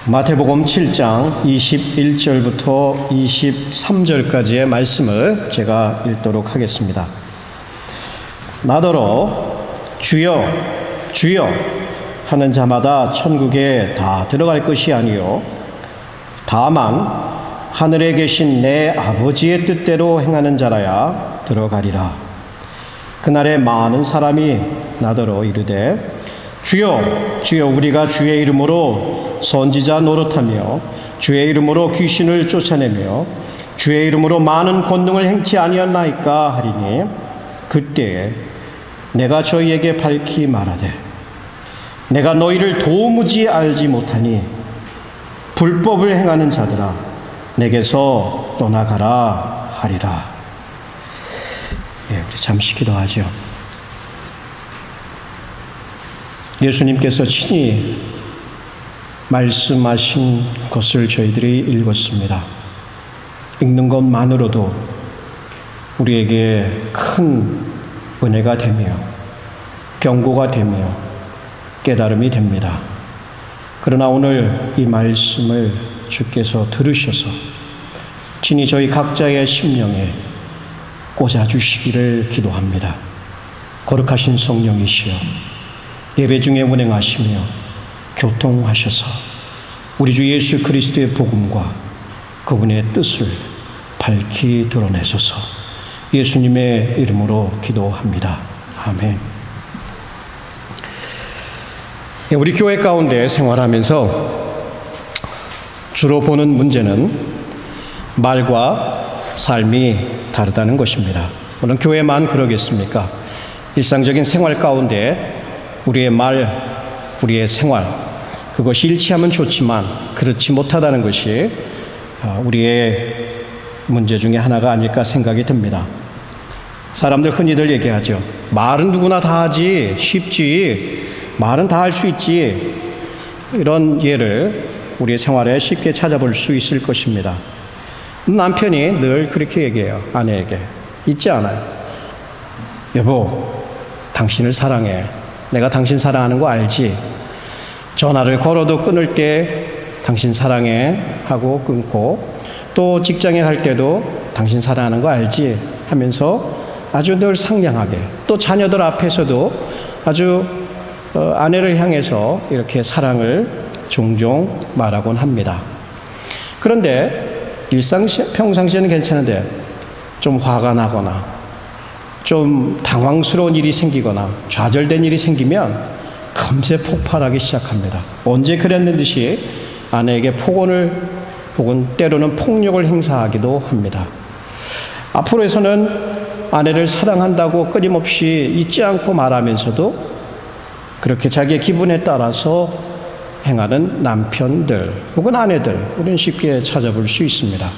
마태복음 7장 21절부터 23절까지의 말씀을 제가 읽도록 하겠습니다. 나더러 주여 주여 하는 자마다 천국에 다 들어갈 것이 아니요 다만 하늘에 계신 내 아버지의 뜻대로 행하는 자라야 들어가리라. 그날에 많은 사람이 나더러 이르되 주여 주여 우리가 주의 이름으로 선지자 노릇하며 주의 이름으로 귀신을 쫓아내며 주의 이름으로 많은 권능을 행치 아니었나이까 하리니 그때에 내가 저희에게 밝히 말하되 내가 너희를 도무지 알지 못하니 불법을 행하는 자들아 내게서 떠나가라 하리라. 우리 잠시 기도하죠. 예수님께서 친히 말씀하신 것을 저희들이 읽었습니다. 읽는 것만으로도 우리에게 큰 은혜가 되며 경고가 되며 깨달음이 됩니다. 그러나 오늘 이 말씀을 주께서 들으셔서 친히 저희 각자의 심령에 꽂아주시기를 기도합니다. 거룩하신 성령이시여 예배 중에 운행하시며 교통하셔서 우리 주 예수 그리스도의 복음과 그분의 뜻을 밝히 드러내소서. 예수님의 이름으로 기도합니다. 아멘. 우리 교회 가운데 생활하면서 주로 보는 문제는 말과 삶이 다르다는 것입니다. 물론 교회만 그러겠습니까? 일상적인 생활 가운데 우리의 말, 우리의 생활, 그것이 일치하면 좋지만 그렇지 못하다는 것이 우리의 문제 중에 하나가 아닐까 생각이 듭니다. 사람들 흔히들 얘기하죠. 말은 누구나 다 하지, 쉽지, 말은 다 할 수 있지. 이런 예를 우리의 생활에 쉽게 찾아볼 수 있을 것입니다. 남편이 늘 그렇게 얘기해요. 아내에게. 잊지 않아요. 여보, 당신을 사랑해. 내가 당신 사랑하는 거 알지? 전화를 걸어도 끊을 때 당신 사랑해 하고 끊고 또 직장에 갈 때도 당신 사랑하는 거 알지? 하면서 아주 늘 상냥하게 또 자녀들 앞에서도 아주 아내를 향해서 이렇게 사랑을 종종 말하곤 합니다. 그런데 평상시에는 괜찮은데 좀 화가 나거나 좀 당황스러운 일이 생기거나 좌절된 일이 생기면 금세 폭발하기 시작합니다. 언제 그랬는 듯이 아내에게 폭언을 혹은 때로는 폭력을 행사하기도 합니다. 앞으로에서는 아내를 사랑한다고 끊임없이 잊지 않고 말하면서도 그렇게 자기의 기분에 따라서 행하는 남편들 혹은 아내들 우리는 쉽게 찾아볼 수 있습니다.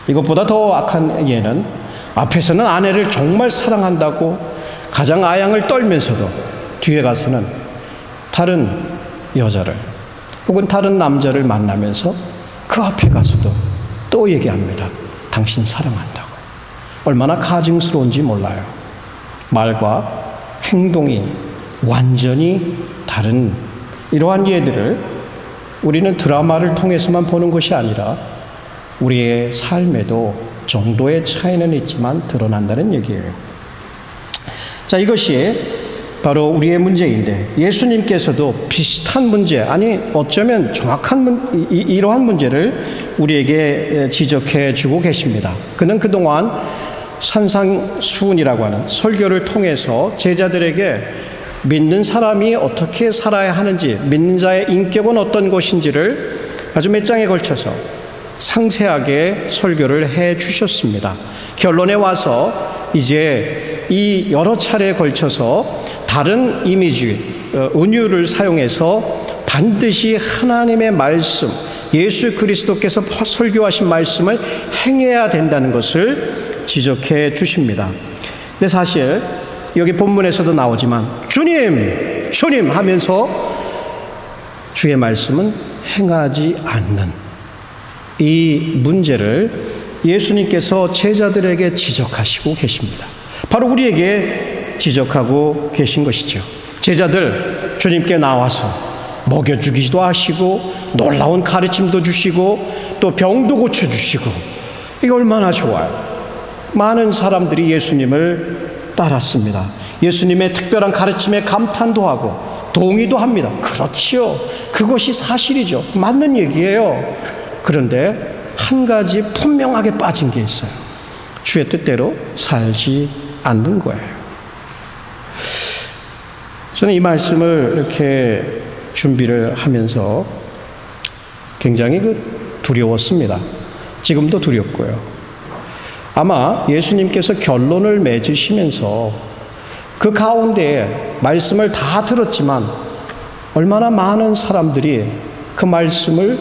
이것보다 더 악한 예는 앞에서는 아내를 정말 사랑한다고 가장 아양을 떨면서도 뒤에 가서는 다른 여자를 혹은 다른 남자를 만나면서 그 앞에 가서도 또 얘기합니다. 당신 사랑한다고. 얼마나 가증스러운지 몰라요. 말과 행동이 완전히 다른 이러한 예들을 우리는 드라마를 통해서만 보는 것이 아니라 우리의 삶에도 정도의 차이는 있지만 드러난다는 얘기예요. 자, 이것이 바로 우리의 문제인데 예수님께서도 비슷한 문제, 아니 어쩌면 정확한 이러한 문제를 우리에게 지적해 주고 계십니다. 그는 그동안 산상수훈이라고 하는 설교를 통해서 제자들에게 믿는 사람이 어떻게 살아야 하는지, 믿는 자의 인격은 어떤 것인지를 아주 몇 장에 걸쳐서 상세하게 설교를 해 주셨습니다. 결론에 와서 이제 이 여러 차례에 걸쳐서 다른 이미지, 은유를 사용해서 반드시 하나님의 말씀, 예수 그리스도께서 설교하신 말씀을 행해야 된다는 것을 지적해 주십니다. 근데 사실 여기 본문에서도 나오지만 주님, 주님 하면서 주의 말씀은 행하지 않는 이 문제를 예수님께서 제자들에게 지적하시고 계십니다. 바로 우리에게 지적하고 계신 것이죠. 제자들 주님께 나와서 먹여주기도 하시고 놀라운 가르침도 주시고 또 병도 고쳐주시고 이게 얼마나 좋아요. 많은 사람들이 예수님을 따랐습니다. 예수님의 특별한 가르침에 감탄도 하고 동의도 합니다. 그렇지요. 그것이 사실이죠. 맞는 얘기예요. 그런데 한 가지 분명하게 빠진 게 있어요. 주의 뜻대로 살지 않는 거예요. 저는 이 말씀을 이렇게 준비를 하면서 굉장히 두려웠습니다. 지금도 두렵고요. 아마 예수님께서 결론을 맺으시면서 그 가운데 말씀을 다 들었지만 얼마나 많은 사람들이 그 말씀을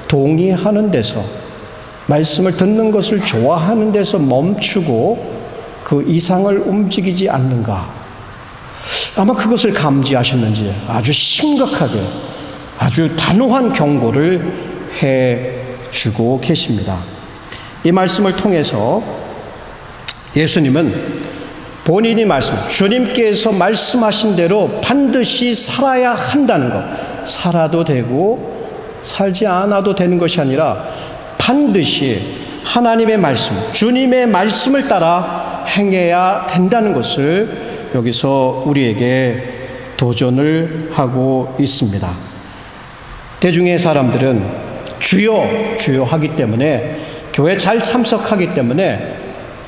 동의하는 데서, 말씀을 듣는 것을 좋아하는 데서 멈추고 그 이상을 움직이지 않는가. 아마 그것을 감지하셨는지 아주 심각하게, 아주 단호한 경고를 해주고 계십니다. 이 말씀을 통해서 예수님은 본인이 주님께서 말씀하신 대로 반드시 살아야 한다는 것, 살아도 되고 살지 않아도 되는 것이 아니라 반드시 하나님의 말씀, 주님의 말씀을 따라 행해야 된다는 것을 여기서 우리에게 도전을 하고 있습니다. 대중의 사람들은 주여 주여 하기 때문에, 교회 잘 참석하기 때문에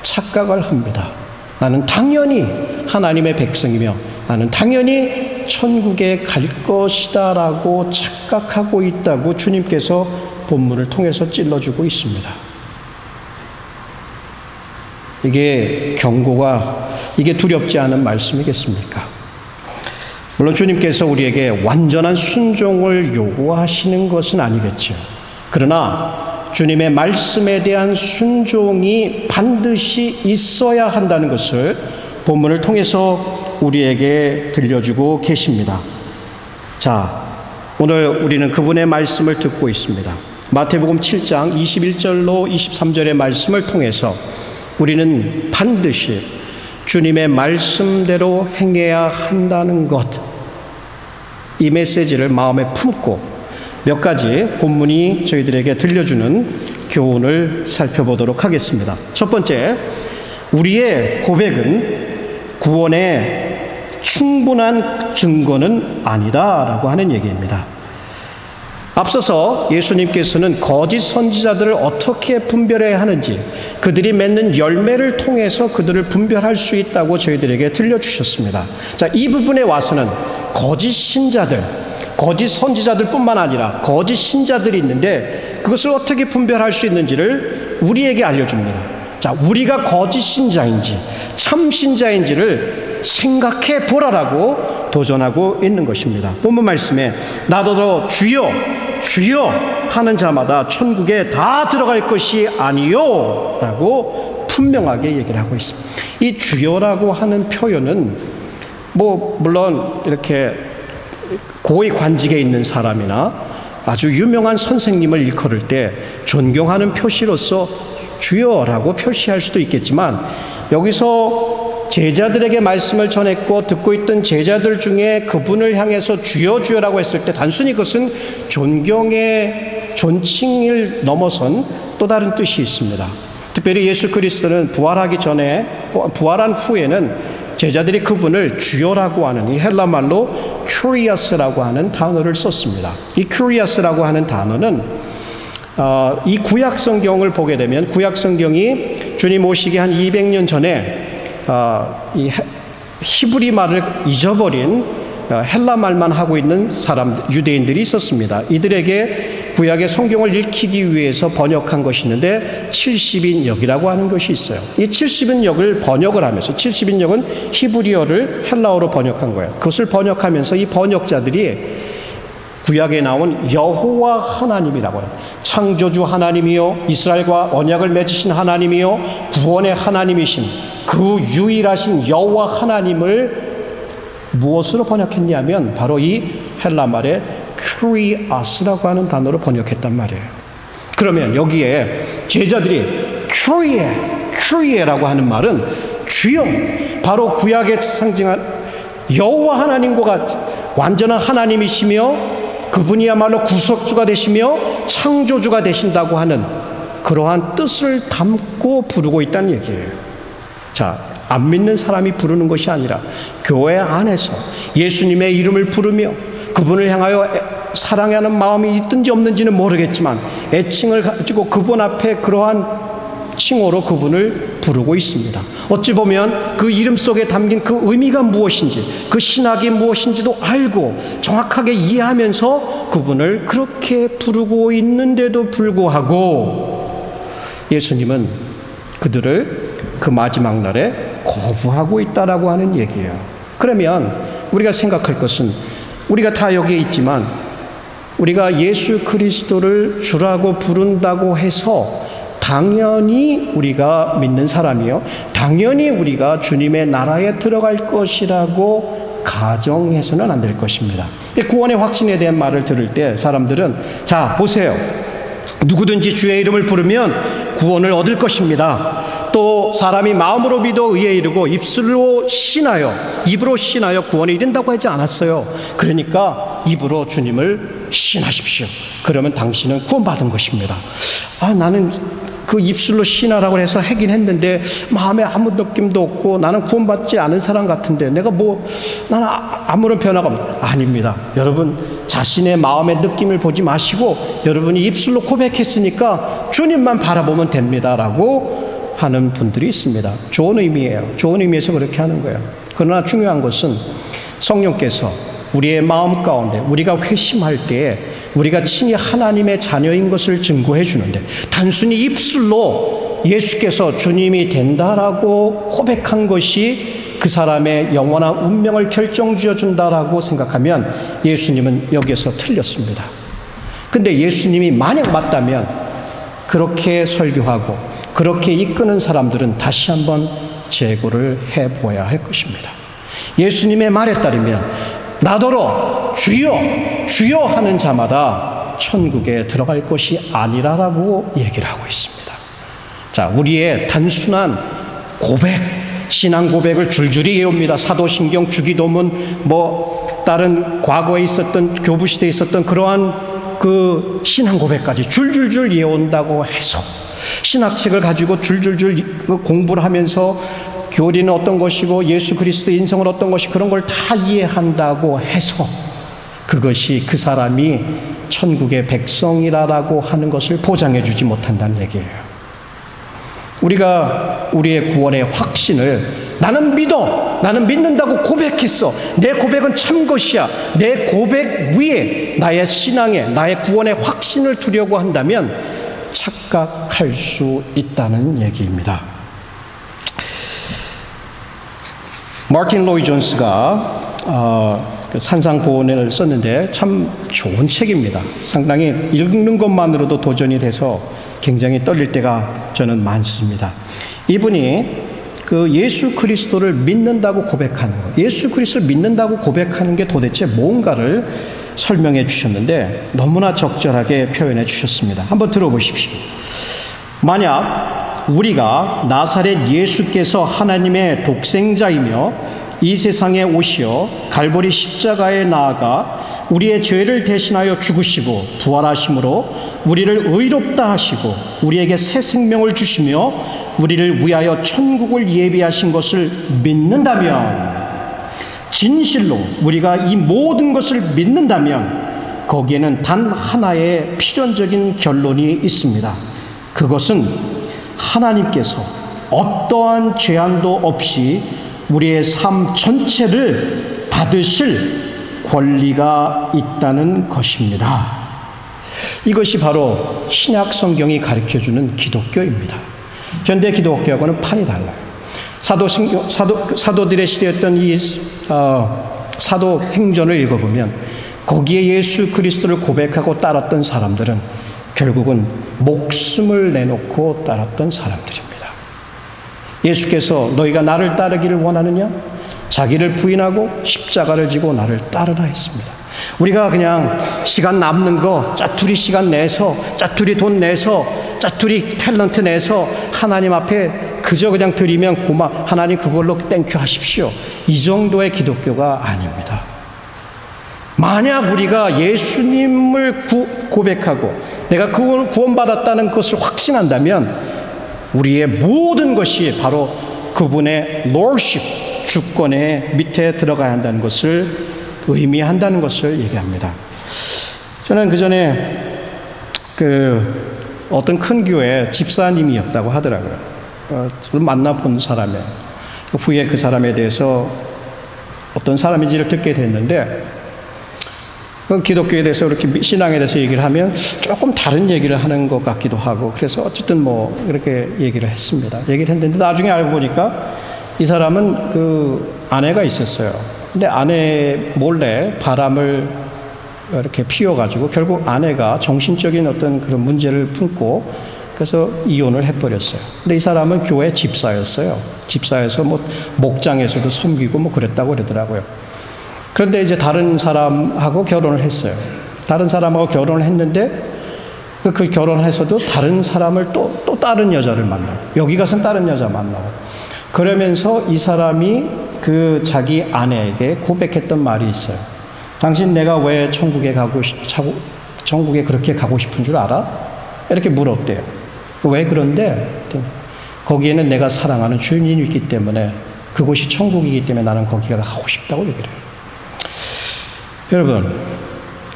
착각을 합니다. 나는 당연히 하나님의 백성이며 나는 당연히 천국에 갈 것이다 라고 착각하고 있다고 주님께서 본문을 통해서 찔러주고 있습니다. 이게 경고가, 이게 두렵지 않은 말씀이겠습니까? 물론 주님께서 우리에게 완전한 순종을 요구하시는 것은 아니겠죠. 그러나 주님의 말씀에 대한 순종이 반드시 있어야 한다는 것을 본문을 통해서 우리에게 들려주고 계십니다. 자, 오늘 우리는 그분의 말씀을 듣고 있습니다. 마태복음 7장 21절로 23절의 말씀을 통해서 우리는 반드시 주님의 말씀대로 행해야 한다는 것, 이 메시지를 마음에 품고 몇 가지 본문이 저희들에게 들려주는 교훈을 살펴보도록 하겠습니다. 첫 번째, 우리의 고백은 구원의 충분한 증거는 아니다라고 하는 얘기입니다. 앞서서 예수님께서는 거짓 선지자들을 어떻게 분별해야 하는지, 그들이 맺는 열매를 통해서 그들을 분별할 수 있다고 저희들에게 들려주셨습니다. 자, 이 부분에 와서는 거짓 신자들, 거짓 선지자들 뿐만 아니라 거짓 신자들이 있는데 그것을 어떻게 분별할 수 있는지를 우리에게 알려줍니다. 자, 우리가 거짓 신자인지 참 신자인지를 생각해 보라라고 도전하고 있는 것입니다. 본문 말씀에 나더러 주여 주여 하는 자마다 천국에 다 들어갈 것이 아니요 라고 분명하게 얘기를 하고 있습니다. 이 주여라고 하는 표현은 물론 이렇게 고위 관직에 있는 사람이나 아주 유명한 선생님을 일컬을 때 존경하는 표시로서 주여라고 표시할 수도 있겠지만, 여기서 제자들에게 말씀을 전했고 듣고 있던 제자들 중에 그분을 향해서 주여 주여라고 했을 때 단순히 그것은 존경의 존칭을 넘어선 또 다른 뜻이 있습니다. 특별히 예수 그리스도는 부활하기 전에, 부활한 후에는 제자들이 그분을 주여라고 하는 이 헬라 말로 큐리아스라고 하는 단어를 썼습니다. 이 큐리아스라고 하는 단어는 이 구약 성경을 보게 되면, 구약 성경이 주님 오시기 한 200년 전에 이 히브리 말을 잊어버린 헬라 말만 하고 있는 유대인들이 있었습니다. 이들에게 구약의 성경을 읽히기 위해서 번역한 것이 있는데 70인역이라고 하는 것이 있어요. 이 70인역을 번역을 하면서, 70인역은 히브리어를 헬라어로 번역한 거예요. 그것을 번역하면서 이 번역자들이 구약에 나온 여호와 하나님이라고 해요. 창조주 하나님이요, 이스라엘과 언약을 맺으신 하나님이요, 구원의 하나님이신 그 유일하신 여호와 하나님을 무엇으로 번역했냐면 바로 이 헬라 말의 큐리아스라고 하는 단어로 번역했단 말이에요. 그러면 여기에 제자들이 큐리에라고 하는 말은 주여, 바로 구약에 상징한 여호와 하나님과 같이 완전한 하나님이시며 그분이야말로 구속주가 되시며 창조주가 되신다고 하는 그러한 뜻을 담고 부르고 있다는 얘기예요. 자, 안 믿는 사람이 부르는 것이 아니라 교회 안에서 예수님의 이름을 부르며 그분을 향하여 사랑하는 마음이 있든지 없는지는 모르겠지만 애칭을 가지고 그분 앞에 그러한 칭호로 그분을 부르고 있습니다. 어찌 보면 그 이름 속에 담긴 그 의미가 무엇인지, 그 신학이 무엇인지도 알고 정확하게 이해하면서 그분을 그렇게 부르고 있는데도 불구하고 예수님은 그들을 그 마지막 날에 거부하고 있다라고 하는 얘기예요. 그러면 우리가 생각할 것은, 우리가 다 여기에 있지만 우리가 예수 그리스도를 주라고 부른다고 해서 당연히 우리가 믿는 사람이요, 당연히 우리가 주님의 나라에 들어갈 것이라고 가정해서는 안 될 것입니다. 구원의 확신에 대한 말을 들을 때 사람들은, 자 보세요, 누구든지 주의 이름을 부르면 구원을 얻을 것입니다. 또 사람이 마음으로 믿어 의에 이르고 입으로 신하여 구원에 이른다고 하지 않았어요. 그러니까 입으로 주님을 신하십시오. 그러면 당신은 구원받은 것입니다. 나는 그 입술로 신하라고 해서 하긴 했는데 마음에 아무 느낌도 없고 나는 구원받지 않은 사람 같은데 나는 아무런 변화가 아닙니다. 여러분, 자신의 마음의 느낌을 보지 마시고 여러분이 입술로 고백했으니까 주님만 바라보면 됩니다라고 하는 분들이 있습니다. 좋은 의미예요. 좋은 의미에서 그렇게 하는 거예요. 그러나 중요한 것은 성령께서 우리의 마음 가운데 우리가 회심할 때에 우리가 친히 하나님의 자녀인 것을 증거해 주는데, 단순히 입술로 예수께서 주님이 된다라고 고백한 것이 그 사람의 영원한 운명을 결정지어 준다라고 생각하면 예수님은 여기에서 틀렸습니다. 근데 예수님이 만약 맞다면 그렇게 설교하고 그렇게 이끄는 사람들은 다시 한번 재고를 해보아야 할 것입니다. 예수님의 말에 따르면 나더러 주여 주여 하는 자마다 천국에 들어갈 것이 아니라라고 얘기를 하고 있습니다. 자, 우리의 단순한 고백, 신앙 고백을 줄줄이 외웁니다. 사도신경, 주기도문, 다른 과거에 있었던, 교부시대에 있었던 그러한 그 신앙 고백까지 줄줄줄 외운다고 해서, 신학책을 가지고 줄줄줄 공부를 하면서 교리는 어떤 것이고 예수 그리스도의 인성은 어떤 것이, 그런 걸 다 이해한다고 해서 그것이 그 사람이 천국의 백성이라고 하는 것을 보장해 주지 못한다는 얘기예요. 우리가 우리의 구원의 확신을 나는 믿어, 나는 믿는다고 고백했어, 내 고백은 참 것이야, 내 고백 위에 나의 신앙에 나의 구원의 확신을 두려고 한다면 착각할 수 있다는 얘기입니다. 마틴 로이 존스가 산상보훈을 썼는데 참 좋은 책입니다. 상당히 읽는 것만으로도 도전이 돼서 굉장히 떨릴 때가 저는 많습니다. 이분이 그 예수 그리스도를 믿는다고 고백하는 것, 예수 그리스도를 믿는다고 고백하는 게 도대체 뭔가를 설명해 주셨는데 너무나 적절하게 표현해 주셨습니다. 한번 들어보십시오. 만약 우리가 나사렛 예수께서 하나님의 독생자이며 이 세상에 오시어 갈보리 십자가에 나아가 우리의 죄를 대신하여 죽으시고 부활하심으로 우리를 의롭다 하시고 우리에게 새 생명을 주시며 우리를 위하여 천국을 예비하신 것을 믿는다면, 진실로 우리가 이 모든 것을 믿는다면 거기에는 단 하나의 필연적인 결론이 있습니다. 그것은 하나님께서 어떠한 제한도 없이 우리의 삶 전체를 받으실 권리가 있다는 것입니다. 이것이 바로 신약 성경이 가르쳐주는 기독교입니다. 현대 기독교하고는 판이 달라요. 사도들의 시대였던 이 사도행전을 읽어보면 거기에 예수 그리스도를 고백하고 따랐던 사람들은 결국은 목숨을 내놓고 따랐던 사람들입니다. 예수께서 너희가 나를 따르기를 원하느냐? 자기를 부인하고 십자가를 지고 나를 따르라 했습니다. 우리가 그냥 시간 남는 거 짜투리 시간 내서, 짜투리 돈 내서, 짜투리 탤런트 내서 하나님 앞에 그저 그냥 드리면 하나님 그걸로 땡큐 하십시오, 이 정도의 기독교가 아닙니다. 만약 우리가 예수님을 고백하고 내가 구원받았다는 것을 확신한다면 우리의 모든 것이 바로 그분의 lordship, 주권의 밑에 들어가야 한다는 것을 의미한다는 것을 얘기합니다. 저는 그전에 어떤 큰 교회 집사님이었다고 하더라고요. 저를 만나본 사람이에요. 후에 그 사람에 대해서 어떤 사람인지를 듣게 됐는데, 기독교에 대해서 이렇게 신앙에 대해서 얘기를 하면 조금 다른 얘기를 하는 것 같기도 하고, 그래서 어쨌든 이렇게 얘기를 했습니다. 얘기를 했는데 나중에 알고 보니까 이 사람은 그 아내가 있었어요. 근데 아내 몰래 바람을 이렇게 피워가지고 결국 아내가 정신적인 어떤 그런 문제를 품고 그래서 이혼을 해버렸어요. 근데 이 사람은 교회 집사였어요. 집사여서 목장에서도 섬기고 그랬다고 그러더라고요. 그런데 이제 다른 사람하고 결혼을 했어요. 다른 사람하고 결혼을 했는데 그 결혼해서도 다른 사람을 또 다른 여자를 만나고 여기 가서는 다른 여자 만나고 그러면서 이 사람이 그 자기 아내에게 고백했던 말이 있어요. 당신 내가 왜 천국에 그렇게 가고 싶은 줄 알아? 이렇게 물었대요. 왜 그런데? 거기에는 내가 사랑하는 주님이 있기 때문에 그곳이 천국이기 때문에 나는 거기가 가고 싶다고 얘기를 해요. 여러분,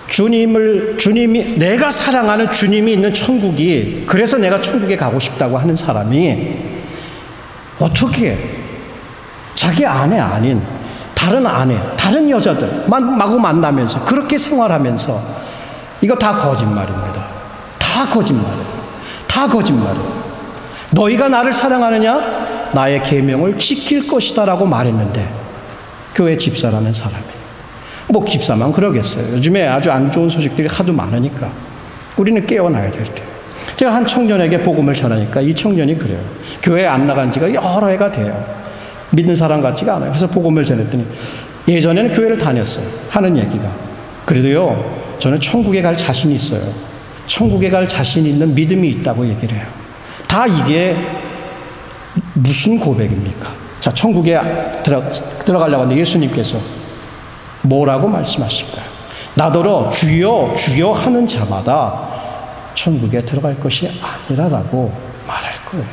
주님이 내가 사랑하는 주님이 있는 천국이 그래서 내가 천국에 가고 싶다고 하는 사람이 어떻게 자기 아내 아닌 다른 아내, 다른 여자들 마구 만나면서 그렇게 생활하면서 이거 다 거짓말입니다. 다 거짓말이에요. 다 거짓말이에요. 너희가 나를 사랑하느냐? 나의 계명을 지킬 것이다 라고 말했는데 교회 집사라는 사람이 집사만 그러겠어요. 요즘에 아주 안 좋은 소식들이 하도 많으니까 우리는 깨어나야 될 때. 제가 한 청년에게 복음을 전하니까 이 청년이 그래요. 교회에 안 나간 지가 여러 해가 돼요. 믿는 사람 같지가 않아요. 그래서 복음을 전했더니 예전에는 교회를 다녔어요. 하는 얘기가. 그래도요, 저는 천국에 갈 자신이 있어요. 천국에 갈 자신 있는 믿음이 있다고 얘기를 해요. 다 이게 무슨 고백입니까? 자, 천국에 들어가려고 하는데 예수님께서 뭐라고 말씀하실까요? 나더러 주여 주여 하는 자마다 천국에 들어갈 것이 아니라라고 말할 거예요.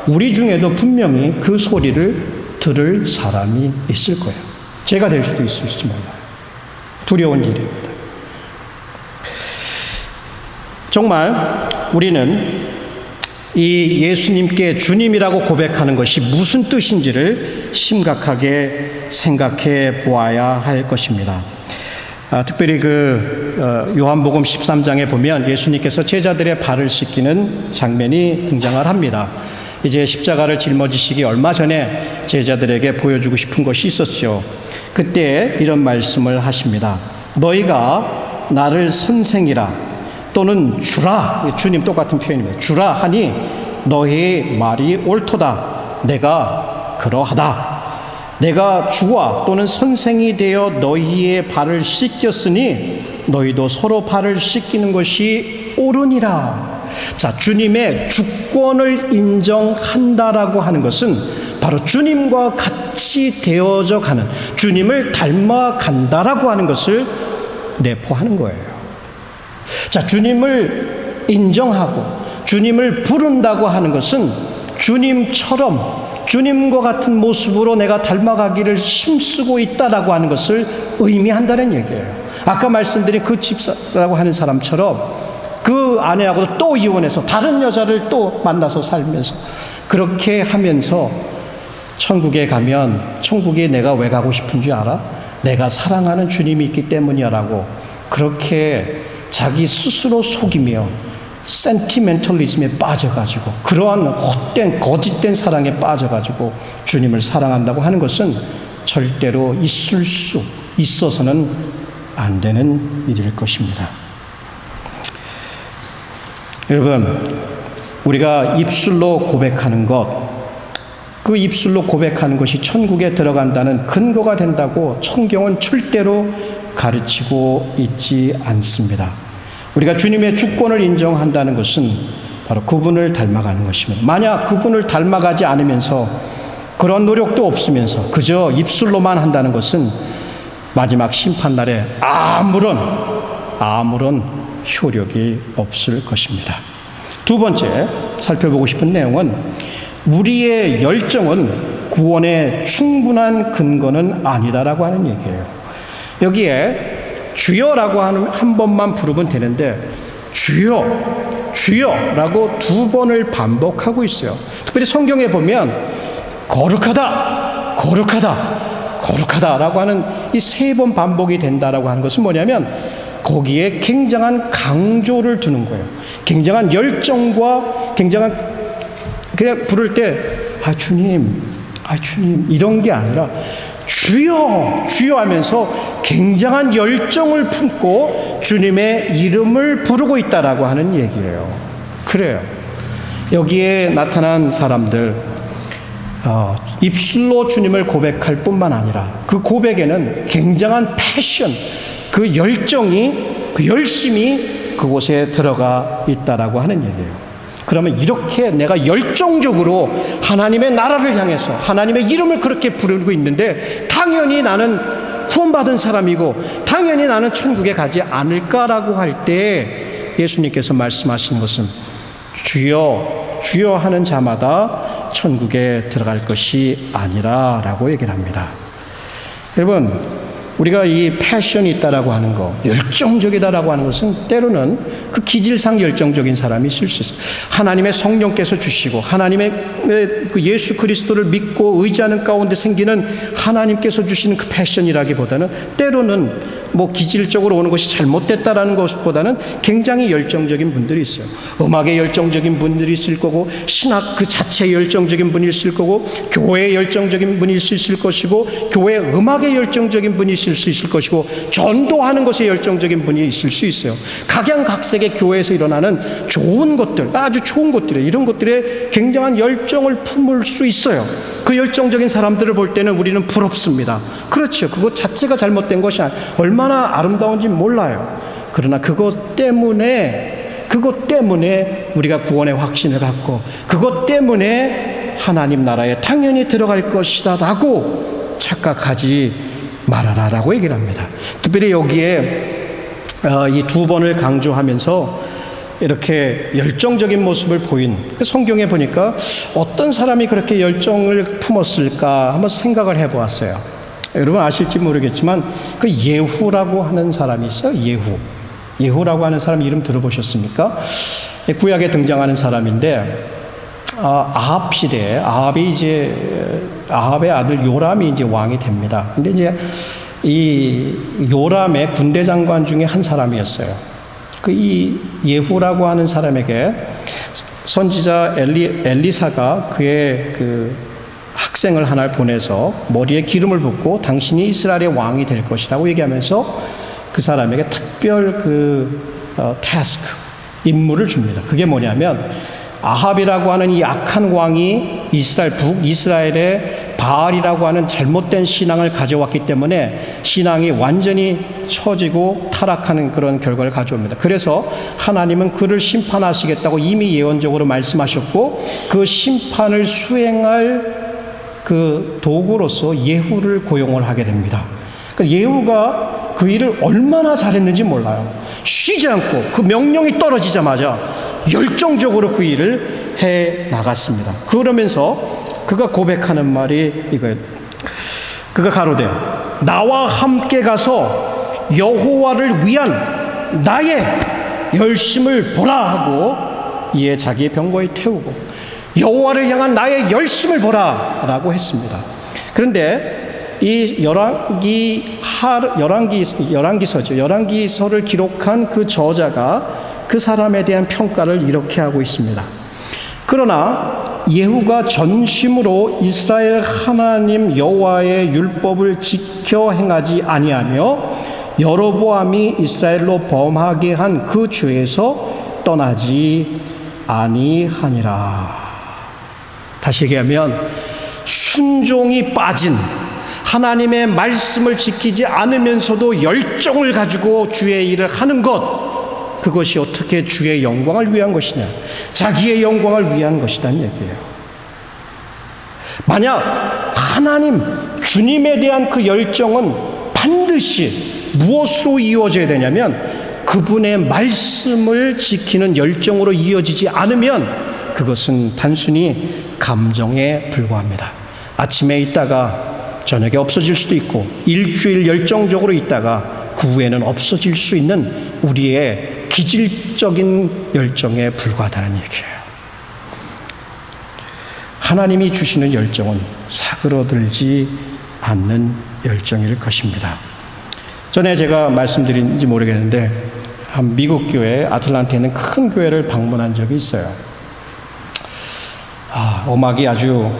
우리 중에도 분명히 그 소리를 들을 사람이 있을 거예요. 제가 될 수도 있을지 몰라요. 두려운 일입니다. 정말 우리는 이 예수님께 주님이라고 고백하는 것이 무슨 뜻인지를 심각하게 생각해 보아야 할 것입니다. 특별히 요한복음 13장에 보면 예수님께서 제자들의 발을 씻기는 장면이 등장을 합니다. 이제 십자가를 짊어지시기 얼마 전에 제자들에게 보여주고 싶은 것이 있었죠. 그때 이런 말씀을 하십니다. 너희가 나를 선생이라 또는 주라, 주님 똑같은 표현입니다. 주라 하니 너희의 말이 옳도다. 내가 그러하다. 내가 주와 또는 선생이 되어 너희의 발을 씻겼으니 너희도 서로 발을 씻기는 것이 옳으니라. 자, 주님의 주권을 인정한다라고 하는 것은 바로 주님과 같이 되어져 가는, 주님을 닮아간다라고 하는 것을 내포하는 거예요. 자, 주님을 인정하고 주님을 부른다고 하는 것은 주님처럼 주님과 같은 모습으로 내가 닮아가기를 힘쓰고 있다라고 하는 것을 의미한다는 얘기예요. 아까 말씀드린 그 집사라고 하는 사람처럼 그 아내하고도 또 이혼해서 다른 여자를 또 만나서 살면서 그렇게 하면서 천국에 가면 천국에 내가 왜 가고 싶은 줄 알아? 내가 사랑하는 주님이 있기 때문이야라고 그렇게 자기 스스로 속이며 센티멘털리즘에 빠져가지고 그러한 헛된 거짓된 사랑에 빠져가지고 주님을 사랑한다고 하는 것은 절대로 있어서는 안 되는 일일 것입니다. 여러분, 우리가 입술로 고백하는 것, 그 입술로 고백하는 것이 천국에 들어간다는 근거가 된다고 성경은 절대로 가르치고 있지 않습니다. 우리가 주님의 주권을 인정한다는 것은 바로 그분을 닮아가는 것입니다. 만약 그분을 닮아가지 않으면서 그런 노력도 없으면서 그저 입술로만 한다는 것은 마지막 심판날에 아무런 효력이 없을 것입니다. 두 번째 살펴보고 싶은 내용은 우리의 열정은 구원의 충분한 근거는 아니다라고 하는 얘기예요. 여기에 주여라고 한 번만 부르면 되는데 주여, 주여라고 두 번을 반복하고 있어요. 특별히 성경에 보면 거룩하다, 거룩하다, 거룩하다라고 하는 이 세 번 반복이 된다라고 하는 것은 뭐냐면 거기에 굉장한 강조를 두는 거예요. 굉장한 열정과 굉장한, 그냥 부를 때 주님 이런 게 아니라 주여, 주여 하면서 굉장한 열정을 품고 주님의 이름을 부르고 있다라고 하는 얘기예요. 그래요. 여기에 나타난 사람들 입술로 주님을 고백할 뿐만 아니라 그 고백에는 굉장한 패션, 그 열정이, 그 열심이 그곳에 들어가 있다라고 하는 얘기예요. 그러면 이렇게 내가 열정적으로 하나님의 나라를 향해서 하나님의 이름을 그렇게 부르고 있는데 당연히 나는 구원받은 사람이고 당연히 나는 천국에 가지 않을까라고 할 때 예수님께서 말씀하신 것은 주여, 주여 하는 자마다 천국에 들어갈 것이 아니라 라고 얘기를 합니다. 여러분, 우리가 이 패션이 있다라고 하는 거, 열정적이다라고 하는 것은 때로는 그 기질상 열정적인 사람이 있을 수 있어요. 하나님의 성령께서 주시고 하나님의 그 예수 그리스도를 믿고 의지하는 가운데 생기는 하나님께서 주시는 그 패션이라기보다는 때로는 뭐 기질적으로 오는 것이 잘못됐다라는 것보다는 굉장히 열정적인 분들이 있어요. 음악에 열정적인 분들이 있을 거고 신학 그 자체에 열정적인 분이 있을 거고 교회에 열정적인 분이 있을 것이고 교회 음악에 열정적인 분이 있을 수 있을 것이고 전도하는 것에 열정적인 분이 있을 수 있어요. 각양각색의 교회에서 일어나는 좋은 것들, 아주 좋은 것들, 이런 것들에 굉장한 열정을 품을 수 있어요. 그 열정적인 사람들을 볼 때는 우리는 부럽습니다. 그렇죠. 그것 자체가 잘못된 것이 얼마나 아름다운지 몰라요. 그러나 그것 때문에 우리가 구원의 확신을 갖고 그것 때문에 하나님 나라에 당연히 들어갈 것이다 라고 착각하지 말아라라고 얘기를 합니다. 특별히 여기에 이 두 번을 강조하면서 이렇게 열정적인 모습을 보인 성경에 보니까 어떤 사람이 그렇게 열정을 품었을까 한번 생각을 해보았어요. 여러분 아실지 모르겠지만 그 예후라고 하는 사람이 있어요. 예후라고 하는 사람 이름 들어보셨습니까? 구약에 등장하는 사람인데 아합 시대에 아합의 아들 요람이 이제 왕이 됩니다. 근데 이제 이 요람의 군대 장관 중에 한 사람이었어요. 이 예후라고 하는 사람에게 선지자 엘리사가 그의 그 학생을 하나를 보내서 머리에 기름을 붓고 당신이 이스라엘의 왕이 될 것이라고 얘기하면서 그 사람에게 특별 태스크, 임무를 줍니다. 그게 뭐냐면 아합이라고 하는 이 악한 왕이 북이스라엘의 바알이라고 하는 잘못된 신앙을 가져왔기 때문에 신앙이 완전히 처지고 타락하는 그런 결과를 가져옵니다. 그래서 하나님은 그를 심판하시겠다고 이미 예언적으로 말씀하셨고 그 심판을 수행할 그 도구로서 예후를 고용을 하게 됩니다. 그러니까 예후가 그 일을 얼마나 잘했는지 몰라요. 쉬지 않고 그 명령이 떨어지자마자 열정적으로 그 일을 해 나갔습니다. 그러면서 그가 고백하는 말이 이거예요. 그가 가로되 나와 함께 가서 여호와를 위한 나의 열심을 보라 하고 이에 자기의 병거에 태우고 여호와를 향한 나의 열심을 보라 라고 했습니다. 그런데 이 열왕기서를 기록한 그 저자가 그 사람에 대한 평가를 이렇게 하고 있습니다. 그러나 예후가 전심으로 이스라엘 하나님 여호와의 율법을 지켜 행하지 아니하며 여로보암이 이스라엘로 범하게 한 그 죄에서 떠나지 아니하니라. 다시 얘기하면 순종이 빠진 하나님의 말씀을 지키지 않으면서도 열정을 가지고 주의 일을 하는 것, 그것이 어떻게 주의 영광을 위한 것이냐, 자기의 영광을 위한 것이라는 얘기예요. 만약 하나님 주님에 대한 그 열정은 반드시 반드시 무엇으로 이루어져야 되냐면 그분의 말씀을 지키는 열정으로 이어지지 않으면 그것은 단순히 감정에 불과합니다. 아침에 있다가 저녁에 없어질 수도 있고 일주일 열정적으로 있다가 그 후에는 없어질 수 있는 우리의 기질적인 열정에 불과하다는 얘기예요. 하나님이 주시는 열정은 사그러들지 않는 열정일 것입니다. 전에 제가 말씀드린지 모르겠는데 한 미국 교회 아틀란타에 있는 큰 교회를 방문한 적이 있어요. 음악이 아주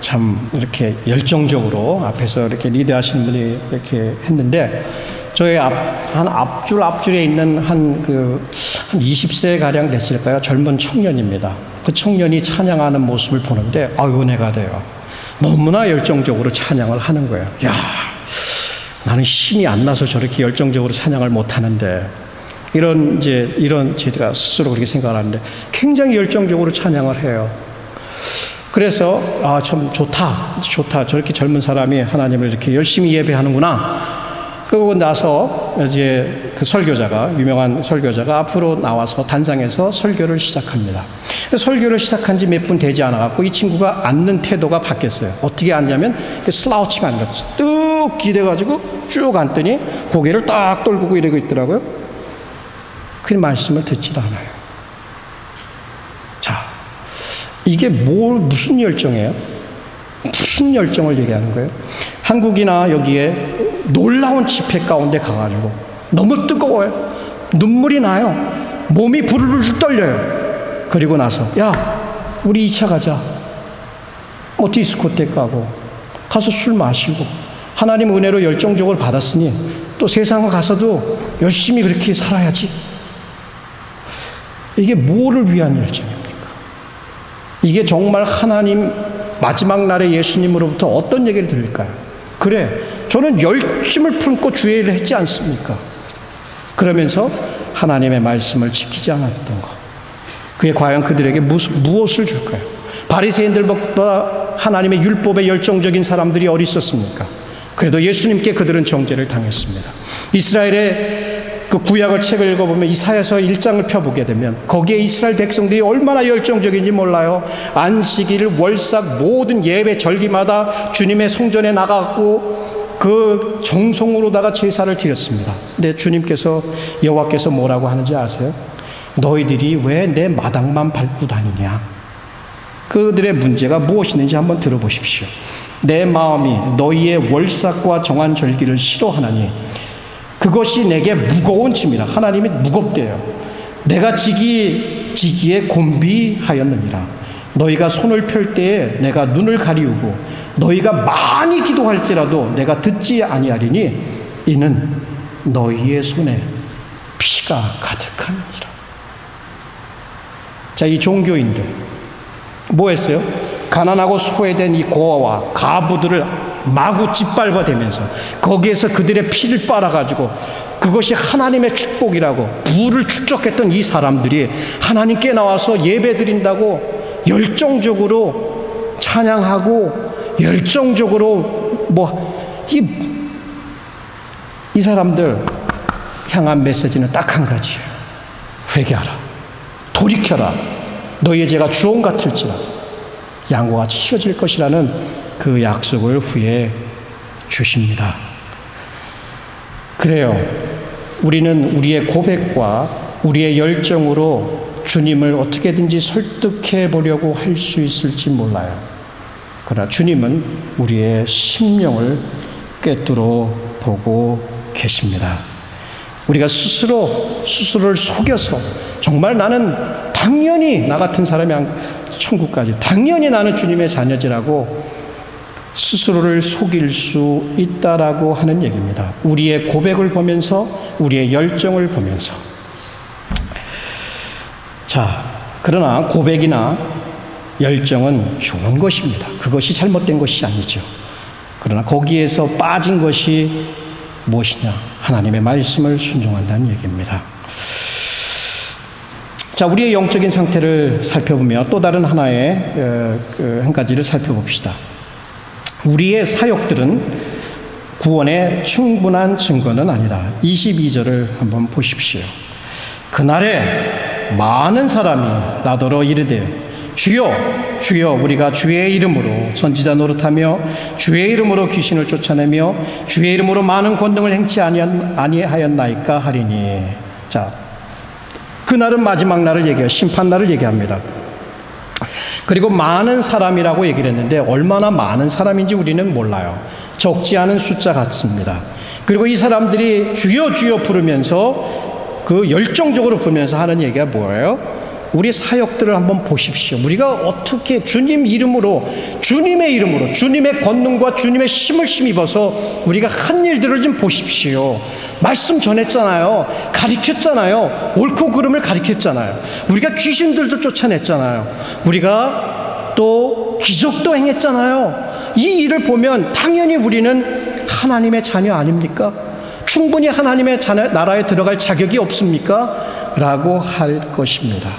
참 이렇게 열정적으로 앞에서 이렇게 리드하시는 분이 이렇게 했는데 저희 앞줄에 있는 한 20세 가량 됐을까요? 젊은 청년입니다. 그 청년이 찬양하는 모습을 보는데 은혜가 돼요. 너무나 열정적으로 찬양을 하는 거예요. 야, 나는 힘이 안 나서 저렇게 열정적으로 찬양을 못 하는데 이런 제가 스스로 그렇게 생각을 하는데 굉장히 열정적으로 찬양을 해요. 그래서 참 좋다. 저렇게 젊은 사람이 하나님을 이렇게 열심히 예배하는구나. 그러고 나서 이제 그 유명한 설교자가 앞으로 나와서 단상에서 설교를 시작합니다. 설교를 시작한 지 몇 분 되지 않아갖고 이 친구가 앉는 태도가 바뀌었어요. 어떻게 앉냐면 슬라우칭 아니라 뚝 기대가지고 쭉 앉더니 고개를 딱 떨구고 이러고 있더라고요. 그 말씀을 듣질 않아요. 자, 이게 무슨 열정이에요? 무슨 열정을 얘기하는 거예요? 한국이나 여기에 놀라운 집회 가운데 가가지고 너무 뜨거워요. 눈물이 나요. 몸이 부르르 떨려요. 그리고 나서 우리 2차 가자. 디스코텍 가서 술 마시고 하나님 은혜로 열정적으로 받았으니 또 세상에 가서도 열심히 그렇게 살아야지. 이게 뭐를 위한 열정입니까? 이게 정말 하나님 마지막 날에 예수님으로부터 어떤 얘기를 들을까요? 그래, 저는 열심을 품고 주의 일을 했지 않습니까? 그러면서 하나님의 말씀을 지키지 않았던 것. 그게 과연 그들에게 무엇을 줄까요? 바리새인들보다 하나님의 율법에 열정적인 사람들이 어디 있었습니까? 그래도 예수님께 그들은 정죄를 당했습니다. 이스라엘의 그 구약을 책을 읽어보면 이사야서 1장을 펴보게 되면 거기에 이스라엘 백성들이 얼마나 열정적인지 몰라요. 안식일, 월삭 모든 예배 절기마다 주님의 성전에 나가고 그 정성으로다가 제사를 드렸습니다. 근데 여호와께서 뭐라고 하는지 아세요? 너희들이 왜 내 마당만 밟고 다니냐? 그들의 문제가 무엇이든지 한번 들어보십시오. 내 마음이 너희의 월삭과 정한 절기를 싫어하나니 그것이 내게 무거운 짐이라. 하나님이 무겁대요. 내가 지기에 곤비하였느니라. 너희가 손을 펼 때에 내가 눈을 가리우고 너희가 많이 기도할지라도 내가 듣지 아니하리니 이는 너희의 손에 피가 가득하니라. 자, 이 종교인들 뭐 했어요? 가난하고 소외된 이 고아와 가부들을 마구 짓밟아대면서 거기에서 그들의 피를 빨아가지고 그것이 하나님의 축복이라고 부를 축적했던 이 사람들이 하나님께 나와서 예배 드린다고 열정적으로 찬양하고 열정적으로 이 사람들 향한 메시지는 딱 한 가지예요. 회개하라. 돌이켜라. 너희의 죄가 주홍 같을지라도 양과 같이 휘어질 것이라는 그 약속을 후에 주십니다. 그래요. 우리는 우리의 고백과 우리의 열정으로 주님을 어떻게든지 설득해 보려고 할 수 있을지 몰라요. 그러나 주님은 우리의 심령을 꿰뚫어 보고 계십니다. 우리가 스스로를 속여서 정말 나는 당연히 나 같은 사람이 천국까지 당연히 나는 주님의 자녀지라고 스스로를 속일 수 있다라고 하는 얘기입니다. 우리의 고백을 보면서 우리의 열정을 보면서. 자, 그러나 고백이나 열정은 좋은 것입니다. 그것이 잘못된 것이 아니죠. 그러나 거기에서 빠진 것이 무엇이냐? 하나님의 말씀을 순종한다는 얘기입니다. 자, 우리의 영적인 상태를 살펴보며 또 다른 한 가지를 살펴봅시다. 우리의 사역들은 구원의 충분한 증거는 아니다. 22절을 한번 보십시오. 그날에 많은 사람이 나더러 이르되 주여 주여 우리가 주의 이름으로 선지자 노릇하며 주의 이름으로 귀신을 쫓아내며 주의 이름으로 많은 권능을 행치 아니하였나이까 하리니. 자, 그날은 마지막 날을 얘기해요. 심판날을 얘기합니다. 그리고 많은 사람이라고 얘기를 했는데 얼마나 많은 사람인지 우리는 몰라요. 적지 않은 숫자 같습니다. 그리고 이 사람들이 주여 주여 부르면서 그 열정적으로 부르면서 하는 얘기가 뭐예요? 우리 사역들을 한번 보십시오. 우리가 어떻게 주님 이름으로, 주님의 이름으로, 주님의 권능과 주님의 힘을 힘입어서 우리가 한 일들을 좀 보십시오. 말씀 전했잖아요. 가르쳤잖아요. 옳고 그름을 가르쳤잖아요. 우리가 귀신들도 쫓아냈잖아요. 우리가 또 기적도 행했잖아요. 이 일을 보면 당연히 우리는 하나님의 자녀 아닙니까? 충분히 하나님의 나라에 들어갈 자격이 없습니까? 라고 할 것입니다.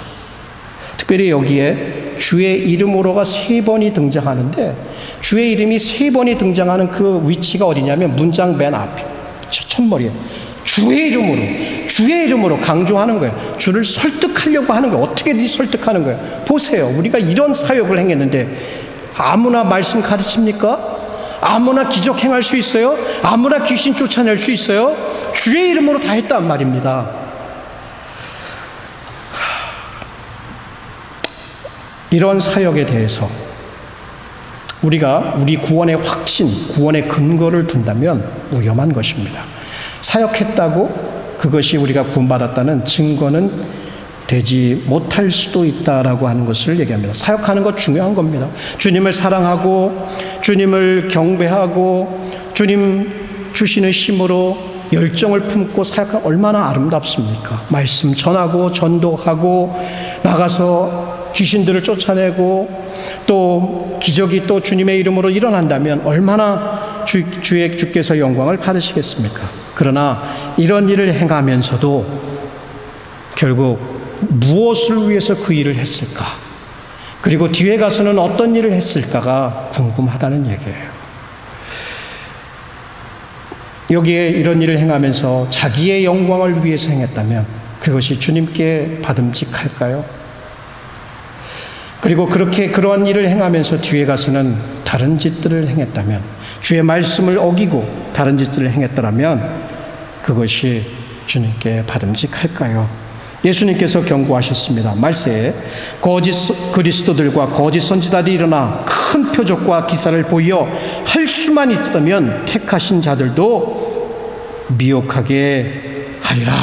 특별히 여기에 주의 이름으로가 3번이 등장하는데 주의 이름이 3번이 등장하는 그 위치가 어디냐면 문장 맨 앞에 첫머리에 주의 이름으로 강조하는 거예요. 주를 설득하려고 하는 거예요. 어떻게든 설득하는 거예요. 보세요. 우리가 이런 사역을 행했는데 아무나 말씀 가르칩니까? 아무나 기적 행할 수 있어요? 아무나 귀신 쫓아낼 수 있어요? 주의 이름으로 다 했단 말입니다. 이런 사역에 대해서 우리가 우리 구원의 확신, 구원의 근거를 둔다면 위험한 것입니다. 사역했다고 그것이 우리가 구원받았다는 증거는 되지 못할 수도 있다라고 하는 것을 얘기합니다. 사역하는 것 중요한 겁니다. 주님을 사랑하고 주님을 경배하고 주님 주시는 힘으로 열정을 품고 사역하면 얼마나 아름답습니까? 말씀 전하고 전도하고 나가서 귀신들을 쫓아내고 또 기적이 또 주님의 이름으로 일어난다면 얼마나 주께서 영광을 받으시겠습니까? 그러나 이런 일을 행하면서도 결국 무엇을 위해서 그 일을 했을까? 그리고 뒤에 가서는 어떤 일을 했을까가 궁금하다는 얘기예요. 여기에 이런 일을 행하면서 자기의 영광을 위해서 행했다면 그것이 주님께 받음직할까요? 그리고 그러한 일을 행하면서 뒤에 가서는 다른 짓들을 행했다면, 주의 말씀을 어기고 다른 짓들을 행했더라면 그것이 주님께 받음직할까요? 예수님께서 경고하셨습니다. 말세에 거짓 그리스도들과 거짓 선지자들이 일어나 큰 표적과 기사를 보여 할 수만 있다면 택하신 자들도 미혹하게 하리라.